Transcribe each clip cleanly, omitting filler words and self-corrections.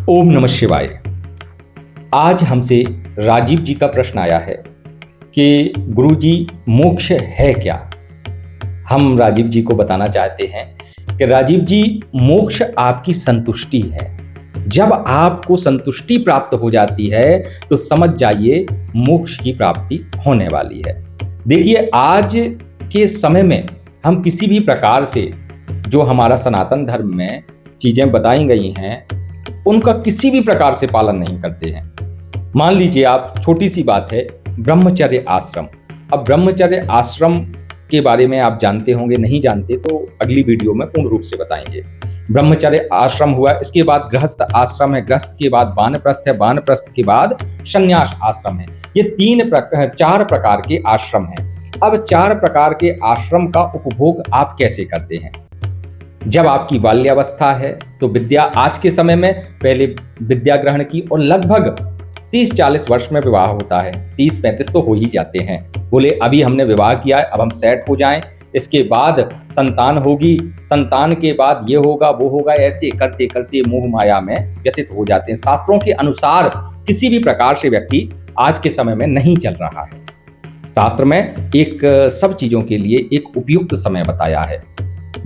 ओम नमः शिवाय। आज हमसे राजीव जी का प्रश्न आया है कि गुरुजी मोक्ष है क्या? हम राजीव जी को बताना चाहते हैं कि राजीव जी, मोक्ष आपकी संतुष्टि है। जब आपको संतुष्टि प्राप्त हो जाती है तो समझ जाइए मोक्ष की प्राप्ति होने वाली है। देखिए, आज के समय में हम किसी भी प्रकार से जो हमारा सनातन धर्म में चीजें बताई गई हैं उनका किसी भी प्रकार से पालन नहीं करते हैं। मान लीजिए, आप छोटी सी बात है, ब्रह्मचर्य आश्रम। अब ब्रह्मचर्य आश्रम के बारे में आप जानते होंगे, नहीं जानते तो अगली वीडियो में पूर्ण रूप से बताएंगे। ब्रह्मचर्य आश्रम हुआ, इसके बाद गृहस्थ आश्रम है, गृहस्थ के बाद वानप्रस्थ है, वानप्रस्थ के बाद संन्यास आश्रम है। ये चार प्रकार के आश्रम हैं। अब चार प्रकार के आश्रम का उपभोग आप कैसे करते हैं? जब आपकी बाल्यावस्था है तो विद्या, आज के समय में पहले विद्या ग्रहण की और लगभग 30-40 वर्ष में विवाह होता है। 30-35 तो हो ही जाते हैं। बोले अभी हमने विवाह किया है, अब हम सेट हो जाएं, इसके बाद संतान होगी, संतान के बाद ये होगा वो होगा, ऐसे करते करते मोह माया में व्यतीत हो जाते हैं। शास्त्रों के अनुसार किसी भी प्रकार से व्यक्ति आज के समय में नहीं चल रहा है। शास्त्र में एक सब चीजों के लिए एक उपयुक्त समय बताया है।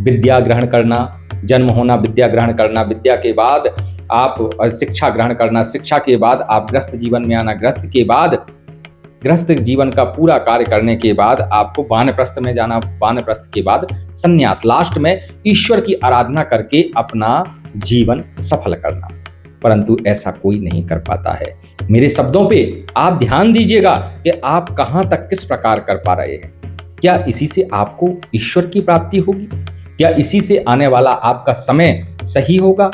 विद्या ग्रहण करना, जन्म होना, विद्या ग्रहण करना, विद्या के बाद आप शिक्षा ग्रहण करना, शिक्षा के बाद आप गृहस्थ जीवन में आना, गृहस्थ के बाद गृहस्थ जीवन का पूरा कार्य करने के बाद आपको वानप्रस्थ में जाना, वानप्रस्थ के बाद संन्यास, लास्ट में ईश्वर की आराधना करके अपना जीवन सफल करना। परंतु ऐसा कोई नहीं कर पाता है। मेरे शब्दों पे आप ध्यान दीजिएगा कि आप कहां तक किस प्रकार कर पा रहे हैं। क्या इसी से आपको ईश्वर की प्राप्ति होगी? क्या इसी से आने वाला आपका समय सही होगा?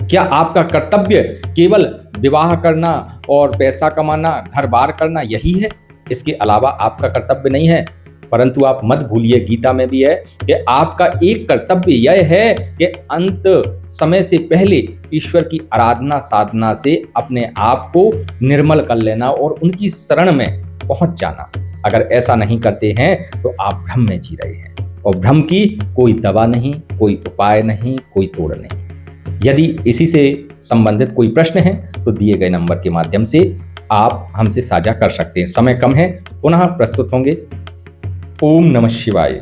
क्या आपका कर्तव्य केवल विवाह करना और पैसा कमाना, घर बार करना यही है? इसके अलावा आपका कर्तव्य नहीं है। परंतु आप मत भूलिए, गीता में भी है कि आपका एक कर्तव्य यह है कि अंत समय से पहले ईश्वर की आराधना साधना से अपने आप को निर्मल कर लेना और उनकी शरण में पहुंच जाना। अगर ऐसा नहीं करते हैं तो आप भ्रम में जी रहे हैं, और भ्रम की कोई दवा नहीं, कोई उपाय नहीं, कोई तोड़ नहीं। यदि इसी से संबंधित कोई प्रश्न है तो दिए गए नंबर के माध्यम से आप हमसे साझा कर सकते हैं। समय कम है, पुनः प्रस्तुत होंगे। ओम नमः शिवाय।